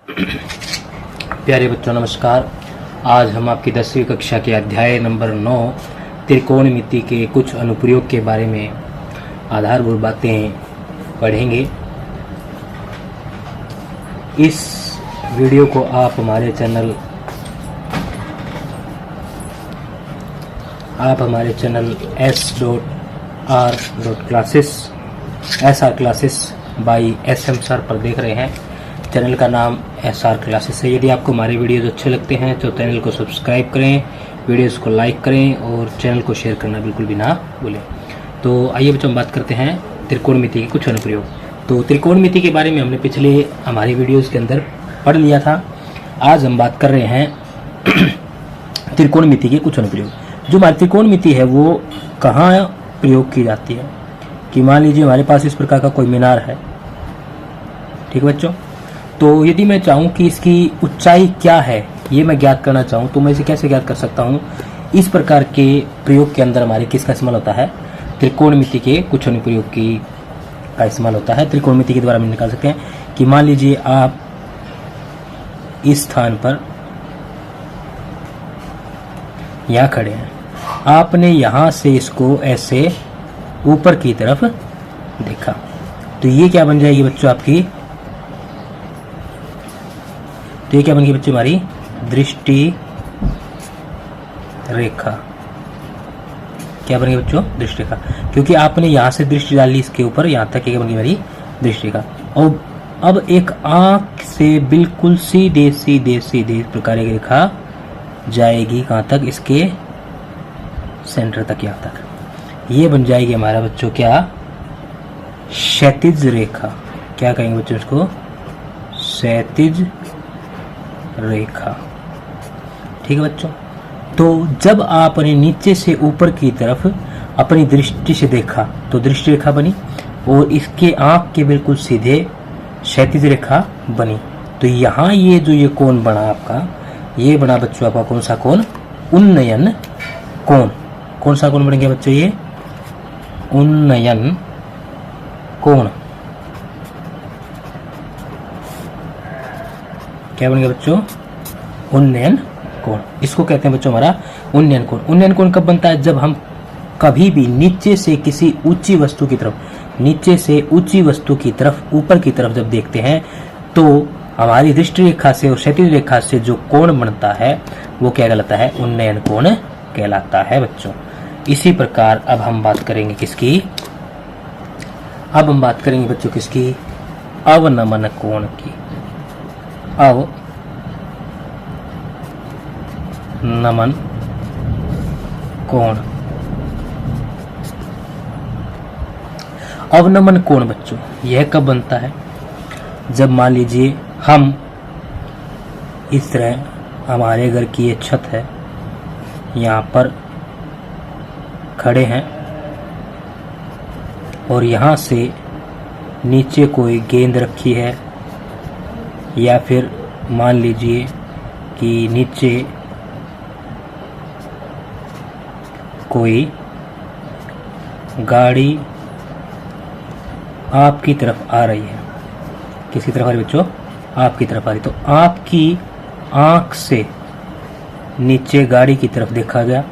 प्यारे बच्चों नमस्कार। आज हम आपकी 10वीं कक्षा के अध्याय नंबर 9 त्रिकोणमिति के कुछ अनुप्रयोग के बारे में आधारभूत बातें पढ़ेंगे। इस वीडियो को आप हमारे channel SR classes by SM sir पर देख रहे हैं। चैनल का नाम SR क्लासेस है। यदि आपको हमारे वीडियोज़ अच्छे लगते हैं तो चैनल को सब्सक्राइब करें, वीडियोज़ को लाइक करें और चैनल को शेयर करना बिल्कुल भी ना भूलें। तो आइए बच्चों हम बात करते हैं त्रिकोणमिति के कुछ अनुप्रयोग। तो त्रिकोणमिति के बारे में हमने पिछले हमारी वीडियोज़ के अंदर पढ़ लिया था। आज हम बात कर रहे हैं त्रिकोणमिति के कुछ अनुप्रयोग। जो हमारी त्रिकोणमिति है वो कहाँ प्रयोग की जाती है कि मान लीजिए हमारे पास इस प्रकार का कोई मीनार है, ठीक है बच्चों। तो यदि मैं चाहूँ कि इसकी ऊंचाई क्या है ये मैं ज्ञात करना चाहूँ तो मैं इसे कैसे ज्ञात कर सकता हूँ। इस प्रकार के प्रयोग के अंदर हमारे किसका इस्तेमाल होता है, त्रिकोणमिति के कुछ अनुप्रयोग का इस्तेमाल होता है। त्रिकोणमिति के द्वारा हम निकाल सकते हैं कि मान लीजिए आप इस स्थान पर यहाँ खड़े हैं, आपने यहाँ से इसको ऐसे ऊपर की तरफ देखा तो ये क्या बन जाएगी बच्चों आपकी, तो ये क्या बन गई बच्चों हमारी दृष्टि रेखा। क्या बन गई बच्चों, दृष्टि रेखा, क्योंकि आपने यहाँ से दृष्टि डाली इसके ऊपर यहाँ तक, क्या बन गई हमारी दृष्टि रेखा। और अब एक आंख से बिल्कुल सीधे सीधे सीधे इस प्रकार की रेखा जाएगी कहाँ तक, इसके सेंटर तक, यहाँ तक। ये बन जाएगी हमारा बच्चों क्या, क्षैतिज रेखा। क्या कहेंगे बच्चों इसको, क्षैतिज रेखा, ठीक है बच्चों। तो जब आपने नीचे से ऊपर की तरफ अपनी दृष्टि से देखा तो दृष्टि रेखा बनी और इसके आंख के बिल्कुल सीधे क्षैतिज रेखा बनी। तो यहाँ ये जो ये कोण बना आपका, ये बना बच्चों आपका कौन सा कोण, उन्नयन कोण। कौन सा कोण बन गया बच्चों, ये उन्नयन कोण। क्या बन गया बच्चों, उन्नयन कोण। इसको कहते हैं बच्चों हमारा उन्नयन कोण। उन्नयन कोण कब बनता है, जब हम कभी भी नीचे से किसी ऊंची वस्तु की तरफ, नीचे से ऊंची वस्तु की तरफ ऊपर की तरफ जब देखते हैं तो हमारी दृष्टि रेखा से और क्षैतिज रेखा से जो कोण बनता है वो क्या कहलाता है, उन्नयन कोण कहलाता है बच्चों। इसी प्रकार अब हम बात करेंगे किसकी, अब हम बात करेंगे बच्चों किसकी, अवनमन कोण की। अवनमन कोण। अवनमन कोण बच्चों यह कब बनता है, जब मान लीजिए हम इस तरह, हमारे घर की ये छत है, यहाँ पर खड़े हैं और यहाँ से नीचे कोई गेंद रखी है, या फिर मान लीजिए कि नीचे कोई गाड़ी आपकी तरफ आ रही है। किसकी तरफ आ रही बच्चों, आपकी तरफ आ रही। तो आपकी आंख से नीचे गाड़ी की तरफ देखा गया,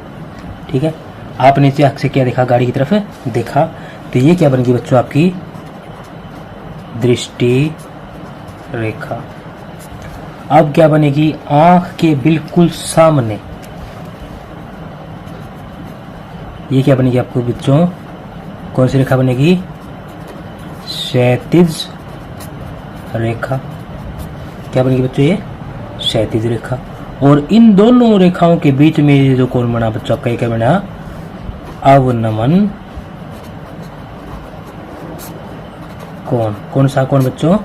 ठीक है। आप नीचे आंख से क्या देखा, गाड़ी की तरफ देखा। तो ये क्या बन गई बच्चों आपकी दृष्टि रेखा। अब क्या बनेगी, आंख के बिल्कुल सामने ये क्या बनेगी आपको बच्चों, कौन सी रेखा बनेगी, क्षैतिज रेखा। क्या बनेगी बच्चों, ये क्षैतिज रेखा। और इन दोनों रेखाओं के बीच में जो कोण बना बच्चों आपका, क्या बना, अवनमन कोण। कौन सा कोण बच्चों,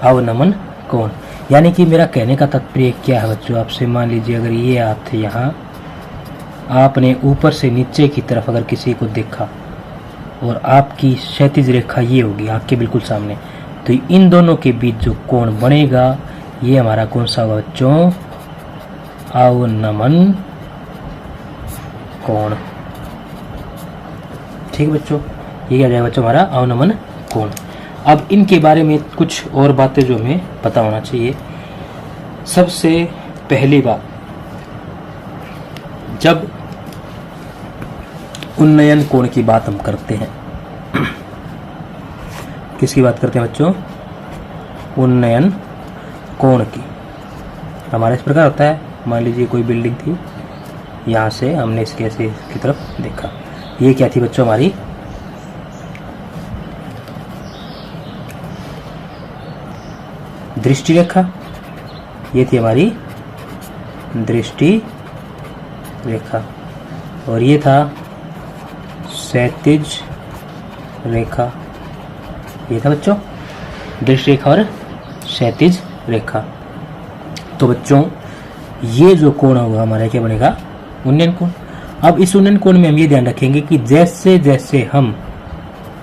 अवनमन कोण। यानी कि मेरा कहने का तात्पर्य क्या है बच्चों आपसे, मान लीजिए अगर ये आप थे यहाँ, आपने ऊपर से नीचे की तरफ अगर किसी को देखा और आपकी क्षैतिज रेखा ये होगी आपके बिल्कुल सामने, तो इन दोनों के बीच जो कोण बनेगा ये हमारा कौन सा होगा बच्चों, अवनमन कोण। ठीक है बच्चों, ये क्या जाएगा बच्चों हमारा अवनमन कोण। अब इनके बारे में कुछ और बातें जो हमें पता होना चाहिए सबसे पहली बात, जब उन्नयन कोण की बात हम करते हैं, किसकी बात करते हैं बच्चों? उन्नयन कोण की। हमारा इस प्रकार होता है, मान लीजिए कोई बिल्डिंग थी, यहाँ से हमने इसके ऐसे की तरफ देखा, ये क्या थी बच्चों? हमारी दृष्टि रेखा, ये थी हमारी दृष्टि रेखा, और ये था क्षैतिज रेखा। ये था बच्चों दृष्टि रेखा और क्षैतिज रेखा। तो बच्चों ये जो कोण होगा हमारा क्या बनेगा? उन्नयन कोण। अब इस उन्नयन कोण में हम ये ध्यान रखेंगे कि जैसे जैसे हम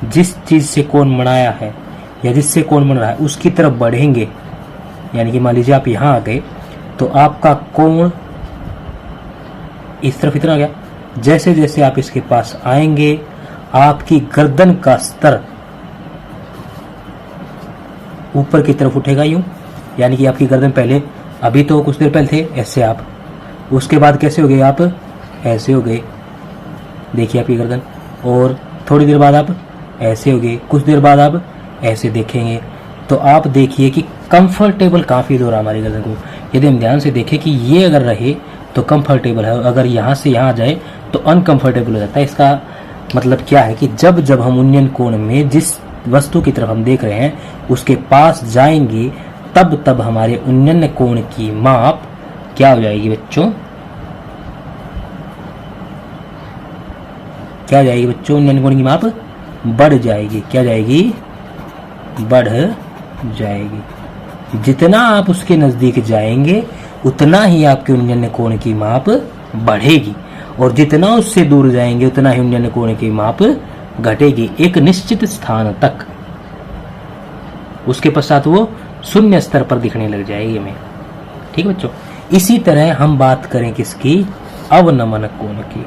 जिस चीज से कोण बनाया है या जिससे कोण बन रहा है उसकी तरफ बढ़ेंगे, यानी कि मान लीजिए आप यहां आ गए तो आपका कोण इस तरफ इतना आ गया। जैसे जैसे आप इसके पास आएंगे आपकी गर्दन का स्तर ऊपर की तरफ उठेगा यूं, यानी कि आपकी गर्दन पहले, अभी तो कुछ देर पहले थे ऐसे आप, उसके बाद कैसे हो गए आप? ऐसे हो गए, देखिए आपकी गर्दन, और थोड़ी देर बाद आप ऐसे हो गए, कुछ देर बाद आप ऐसे देखेंगे। तो आप देखिए कि कंफर्टेबल कहाँ फील हो रहा है हमारी गर्दन को। यदि हम ध्यान से देखें कि ये अगर रहे तो कंफर्टेबल है, अगर यहाँ से यहाँ जाए तो अनकंफर्टेबल हो जाता है। इसका मतलब क्या है कि जब जब हम उन्नयन कोण में जिस वस्तु की तरफ हम देख रहे हैं उसके पास जाएंगे तब तब हमारे उन्नयन कोण की माप क्या हो जाएगी बच्चों? क्या हो जाएगी बच्चों? उन्नयन कोण की माप बढ़ जाएगी। क्या जाएगी? बढ़ जाएगी। जितना आप उसके नजदीक जाएंगे उतना ही आपके उन्नयन कोण की माप बढ़ेगी, और जितना उससे दूर जाएंगे उतना ही उन्नयन कोण की माप घटेगी एक निश्चित स्थान तक। उसके पश्चात वो शून्य स्तर पर दिखने लग जाएगी हमें। ठीक है बच्चों, इसी तरह हम बात करें किसकी? अवनमन कोण की।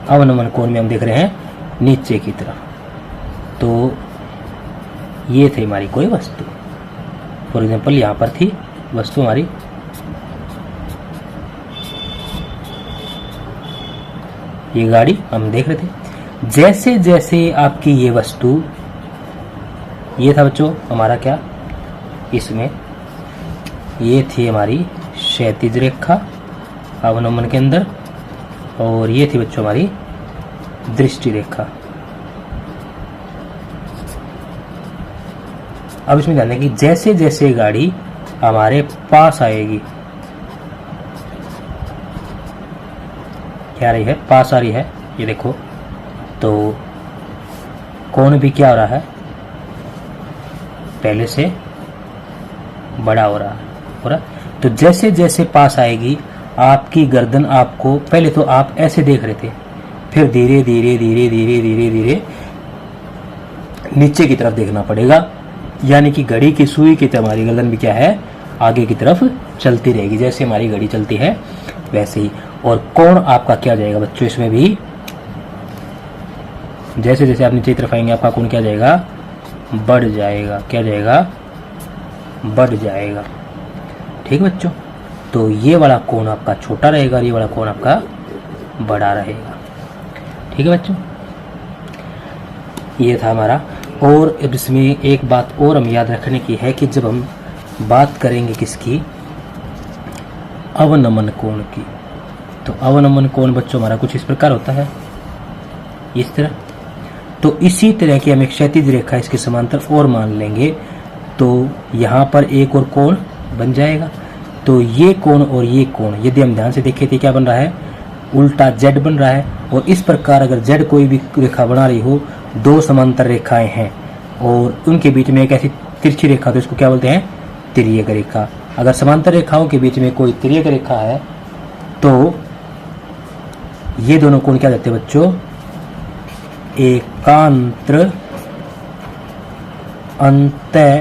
अवनमन कोण में हम देख रहे हैं नीचे की तरफ। तो ये थी हमारी कोई वस्तु, फॉर एग्जाम्पल यहां पर थी वस्तु हमारी, ये गाड़ी हम देख रहे थे। जैसे जैसे आपकी ये वस्तु, ये था बच्चों हमारा क्या, इसमें ये थी हमारी क्षैतिज रेखा अवनमन के अंदर, और ये थी बच्चों हमारी दृष्टि रेखा। अब इसमें ध्यान दें कि जैसे जैसे गाड़ी हमारे पास आएगी, क्या रही है? पास आ रही है, ये देखो, तो कोण भी क्या हो रहा है? पहले से बड़ा हो रहा है। तो जैसे जैसे पास आएगी आपकी गर्दन, आपको पहले तो आप ऐसे देख रहे थे, फिर धीरे धीरे धीरे धीरे धीरे धीरे नीचे की तरफ देखना पड़ेगा, यानी कि घड़ी की सुई की तरह हमारी गर्दन भी क्या है? आगे की तरफ चलती रहेगी। जैसे हमारी घड़ी चलती है वैसे ही। और कोण आपका क्या जाएगा बच्चों? इसमें भी जैसे जैसे आप नीचे की तरफ आएंगे आपका कोण क्या जाएगा? बढ़ जाएगा। क्या जाएगा? बढ़ जाएगा। ठीक बच्चों, तो ये वाला कोण आपका छोटा रहेगा और ये वाला कोण आपका बड़ा रहेगा। ठीक है बच्चों, ये था हमारा। और अब इसमें एक बात और हम याद रखने की है कि जब हम बात करेंगे किसकी? अवनमन कोण की, तो अवनमन कोण बच्चों हमारा कुछ इस प्रकार होता है, इस तरह। तो इसी तरह की हम एक क्षैतिज रेखा इसके समांतर और मान लेंगे तो यहाँ पर एक और कोण बन जाएगा। तो ये कोण और ये कोण यदि हम ध्यान से देखें तो क्या बन रहा है? उल्टा जेड बन रहा है। और इस प्रकार अगर जेड कोई भी रेखा बना रही हो, दो समांतर रेखाएं हैं और उनके बीच में एक ऐसी तिरछी रेखा, तो इसको क्या बोलते हैं? तिर्यक रेखा। अगर समांतर रेखाओं के बीच में कोई तिर्यक रेखा है तो ये दोनों कोण क्या कहते हैं बच्चों? एकांतर अंतः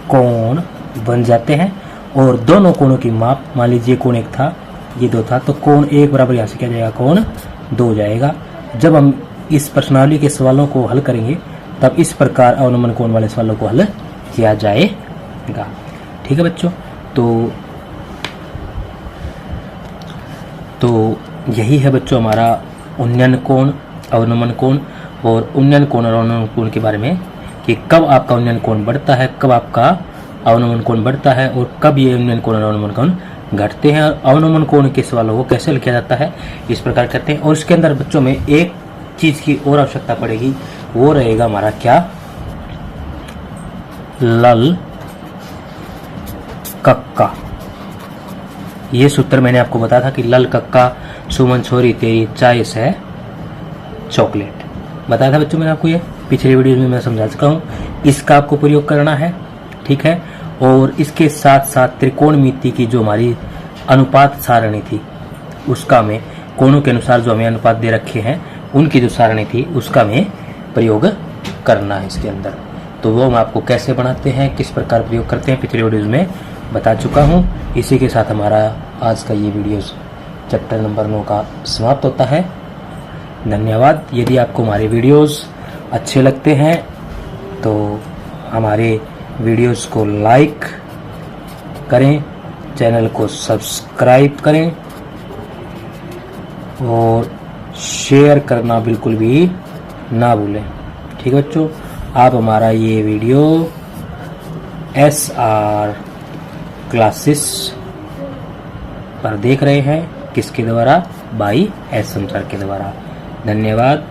कोण बन जाते हैं। और दोनों कोणों की माप, मान लीजिए कोण एक था, ये दो था, तो कोण एक बराबर यहाँ से क्या जाएगा? कोण दो जाएगा। जब हम इस प्रश्नावली के सवालों को हल करेंगे तब इस प्रकार अवनमन कोण वाले सवालों को हल किया जाएगा। ठीक है बच्चों, तो यही है बच्चों हमारा उन्नयन कोण, अवनमन कोण और उन्नयन कोण और अवनमन कोण के बारे में कि कब आपका उन्नयन कोण बढ़ता है, कब आपका अवनमन कोण बढ़ता है और कब ये उन्नयन कोण और अवनमन कोण घटते हैं। अवनमन कोण के सवालों को कैसे हल किया जाता है इस प्रकार करते हैं। और इसके अंदर बच्चों में एक चीज की और आवश्यकता पड़ेगी, वो रहेगा हमारा क्या, लल कक्का। ये सूत्र मैंने आपको बताया था कि लल कक्का सुमन छोरी तेरी चॉइस है चॉकलेट, बताया था बच्चों मैंने आपको, ये पिछले वीडियो में मैं समझा चुका हूँ। इसका आपको प्रयोग करना है, ठीक है। और इसके साथ साथ त्रिकोणमिति की जो हमारी अनुपात सारणी थी उसका में कोणों के अनुसार जो हमें अनुपात दे रखे हैं उनकी जो सारणी थी उसका में प्रयोग करना है इसके अंदर। तो वो हम आपको कैसे बनाते हैं, किस प्रकार प्रयोग करते हैं, पिछले वीडियोज में बता चुका हूँ। इसी के साथ हमारा आज का ये वीडियो चैप्टर नंबर 9 का समाप्त होता है। धन्यवाद। यदि आपको हमारे वीडियोस अच्छे लगते हैं तो हमारे वीडियोस को लाइक करें, चैनल को सब्सक्राइब करें और शेयर करना बिल्कुल भी ना भूलें। ठीक है बच्चों, आप हमारा ये वीडियो SR क्लासेस पर देख रहे हैं, किसके द्वारा, बाई SM सर के द्वारा। धन्यवाद।